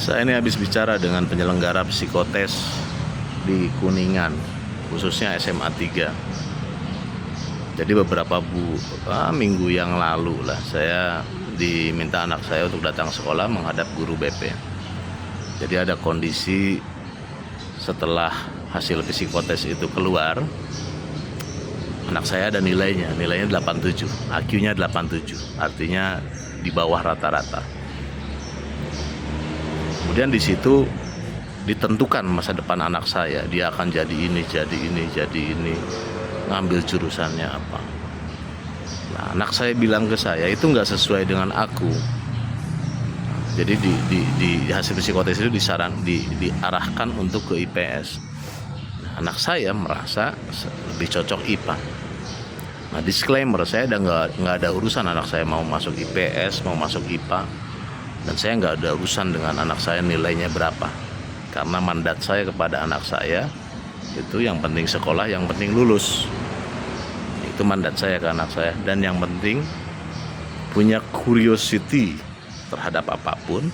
Saya ini habis bicara dengan penyelenggara psikotes di Kuningan, khususnya SMA 3. Jadi beberapa minggu yang lalu lah, saya diminta anak saya untuk datang sekolah menghadap guru BP. Jadi ada kondisi setelah hasil psikotes itu keluar, anak saya ada nilainya 87, IQ-nya 87, artinya di bawah rata-rata. Kemudian di situ ditentukan masa depan anak saya, dia akan jadi ini, ngambil jurusannya apa. Nah, anak saya bilang ke saya itu nggak sesuai dengan aku. Jadi di hasil psikotes itu diarahkan untuk ke IPS. Nah, anak saya merasa lebih cocok IPA. Nah, disclaimer, saya nggak ada urusan anak saya mau masuk IPS, mau masuk IPA. Dan saya nggak ada urusan dengan anak saya nilainya berapa, karena mandat saya kepada anak saya itu yang penting sekolah, yang penting lulus. Itu mandat saya ke anak saya. Dan yang penting punya curiosity terhadap apapun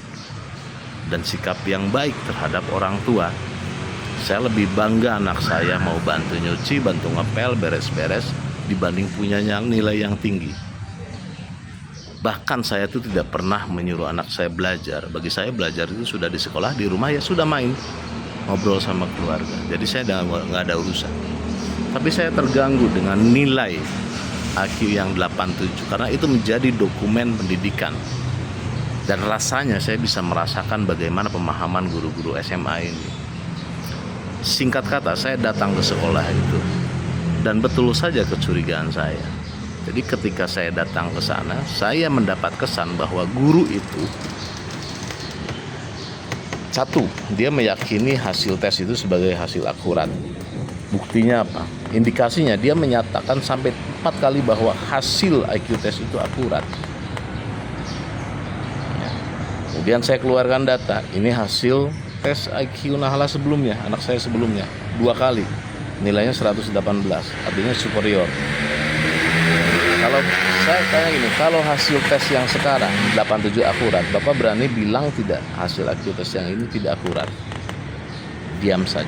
dan sikap yang baik terhadap orang tua. Saya lebih bangga anak saya mau bantu nyuci, bantu ngepel, beres-beres dibanding punya nilai yang tinggi. Bahkan saya tuh tidak pernah menyuruh anak saya belajar. Bagi saya belajar itu sudah di sekolah, di rumah ya sudah main, ngobrol sama keluarga. Jadi saya nggak ada urusan. Tapi saya terganggu dengan nilai IQ yang 87 karena itu menjadi dokumen pendidikan. Dan rasanya saya bisa merasakan bagaimana pemahaman guru-guru SMA ini. Singkat kata, saya datang ke sekolah itu dan betul saja kecurigaan saya. Jadi ketika saya datang ke sana, saya mendapat kesan bahwa guru itu, satu, dia meyakini hasil tes itu sebagai hasil akurat. Buktinya apa? Indikasinya dia menyatakan sampai 4 kali bahwa hasil IQ tes itu akurat. Kemudian saya keluarkan data, ini hasil tes IQ Nahla sebelumnya, anak saya sebelumnya, 2 kali. Nilainya 118, artinya superior. Kalau saya tanya gini, kalau hasil tes yang sekarang 87 akurat, Bapak berani bilang tidak hasil IQ tes yang ini tidak akurat? Diam saja.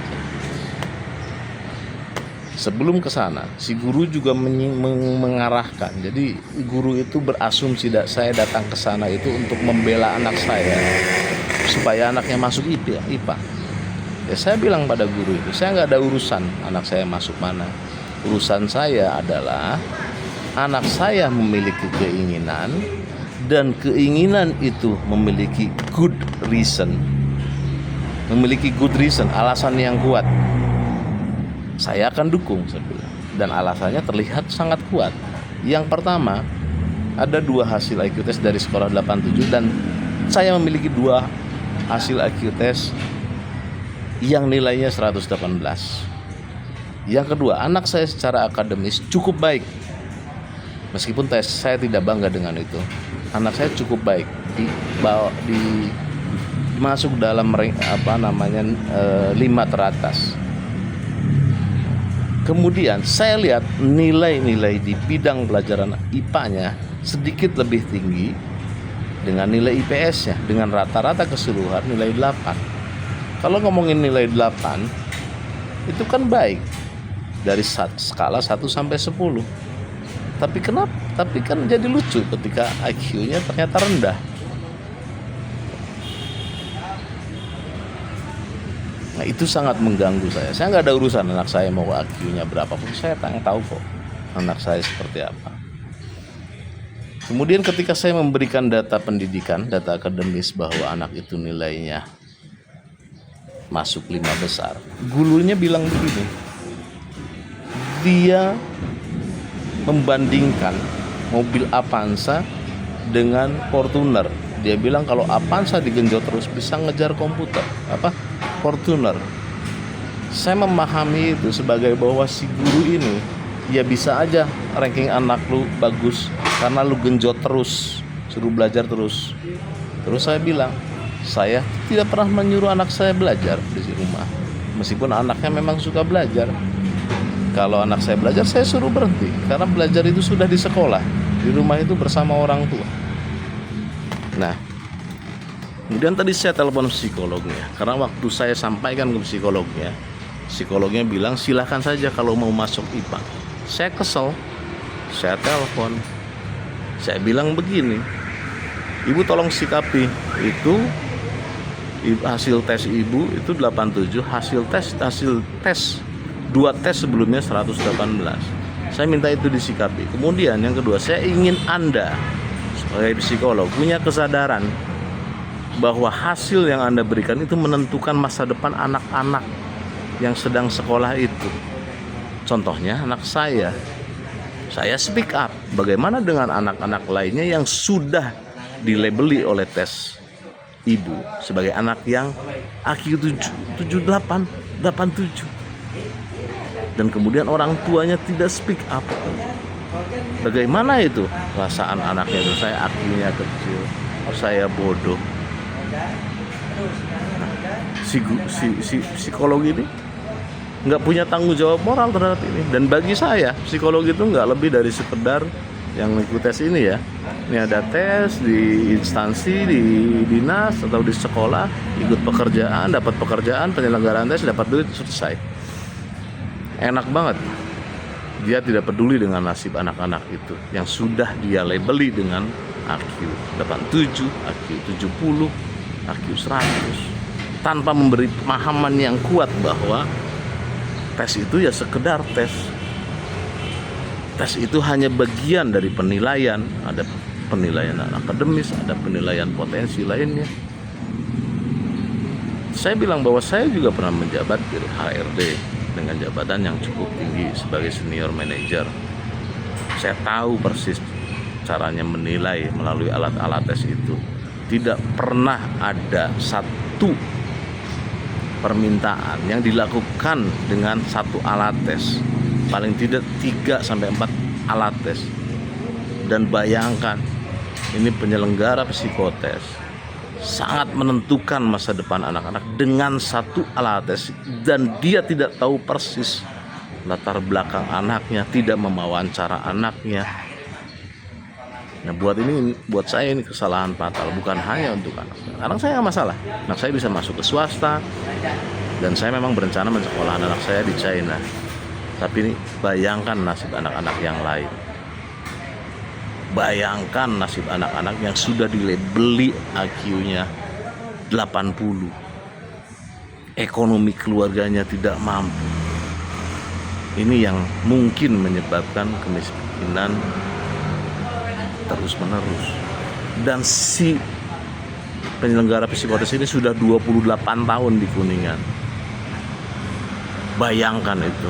Sebelum ke sana, si guru juga mengarahkan. Jadi guru itu berasumsi saya datang ke sana itu untuk membela anak saya supaya anaknya masuk IPA. Ya, saya bilang pada guru itu, saya nggak ada urusan anak saya masuk mana. Urusan saya adalah anak saya memiliki keinginan, dan keinginan itu memiliki good reason, alasan yang kuat. Saya akan dukung, saya bilang. Dan alasannya terlihat sangat kuat. Yang pertama, ada 2 hasil IQ tes dari sekolah 87 dan saya memiliki 2 hasil IQ tes yang nilainya 118. Yang kedua, anak saya secara akademis cukup baik. Meskipun tes saya tidak bangga dengan itu, anak saya cukup baik, masuk dalam 5 teratas. Kemudian saya lihat nilai-nilai di bidang pelajaran IPA-nya sedikit lebih tinggi dengan nilai IPS-nya, dengan rata-rata keseluruhan nilai 8. Kalau ngomongin nilai 8, itu kan baik dari skala 1 sampai 10. Tapi kan jadi lucu ketika IQ-nya ternyata rendah. Nah, itu sangat mengganggu saya. Saya nggak ada urusan anak saya mau IQ-nya berapapun. Saya tahu kok anak saya seperti apa. Kemudian ketika saya memberikan data pendidikan, data akademis bahwa anak itu nilainya masuk 5 besar, gurunya bilang begini, dia membandingkan mobil Avanza dengan Fortuner. Dia bilang kalau Avanza digenjot terus bisa ngejar Fortuner. Saya memahami itu sebagai bahwa si guru ini ya bisa aja ranking anak lu bagus karena lu genjot terus, suruh belajar terus. Terus saya bilang, saya tidak pernah menyuruh anak saya belajar di rumah. Meskipun anaknya memang suka belajar. Kalau anak saya belajar, saya suruh berhenti. Karena belajar itu sudah di sekolah. Di rumah itu bersama orang tua. Nah, Kemudian tadi saya telepon psikolognya, karena waktu saya sampaikan ke psikolognya bilang silahkan saja kalau mau masuk IPA. Saya kesel, saya telepon, saya bilang begini, ibu tolong sikapi itu hasil tes ibu itu 87, hasil tes 2 tes sebelumnya 118. Saya minta itu disikapi. Kemudian yang kedua, saya ingin Anda sebagai psikolog punya kesadaran bahwa hasil yang Anda berikan itu menentukan masa depan anak-anak yang sedang sekolah itu. Contohnya anak saya speak up. Bagaimana dengan anak-anak lainnya yang sudah dilabeli oleh tes ibu sebagai anak yang IQ 78, 87, dan kemudian orang tuanya tidak speak up? Bagaimana itu perasaan anaknya itu? Saya IQ-nya kecil, saya bodoh. Si psikolog ini nggak punya tanggung jawab moral terhadap ini. Dan bagi saya psikolog itu nggak lebih dari sekedar yang ikut tes ini ya. Ini ada tes di instansi, di dinas atau di sekolah, ikut pekerjaan, dapat pekerjaan, penyelenggaraan tes, dapat duit, selesai. Enak banget. Dia tidak peduli dengan nasib anak-anak itu yang sudah dia labeli dengan IQ 87, IQ 70, IQ 100, tanpa memberi pemahaman yang kuat bahwa tes itu ya sekedar tes. Tes itu hanya bagian dari penilaian. Ada penilaian akademis, ada penilaian potensi lainnya. Saya bilang bahwa saya juga pernah menjabat di HRD dengan jabatan yang cukup tinggi sebagai senior manager. Saya tahu persis caranya menilai melalui alat-alat tes itu. Tidak pernah ada satu permintaan yang dilakukan dengan satu alat tes, paling tidak 3-4 alat tes. Dan bayangkan, ini penyelenggara psikotes sangat menentukan masa depan anak-anak dengan satu alat tes, dan dia tidak tahu persis latar belakang anaknya, tidak mewawancara anaknya. Nah, buat saya ini kesalahan fatal, bukan hanya untuk anak saya nggak masalah. Anak saya bisa masuk ke swasta, dan saya memang berencana mensekolahkan anak saya di China. Tapi ini bayangkan nasib anak-anak yang lain. Bayangkan nasib anak-anak yang sudah dilabeli IQ-nya 80. Ekonomi keluarganya tidak mampu. Ini yang mungkin menyebabkan kemiskinan terus-menerus. Dan si penyelenggara psikotes ini sudah 28 tahun di Kuningan. Bayangkan itu.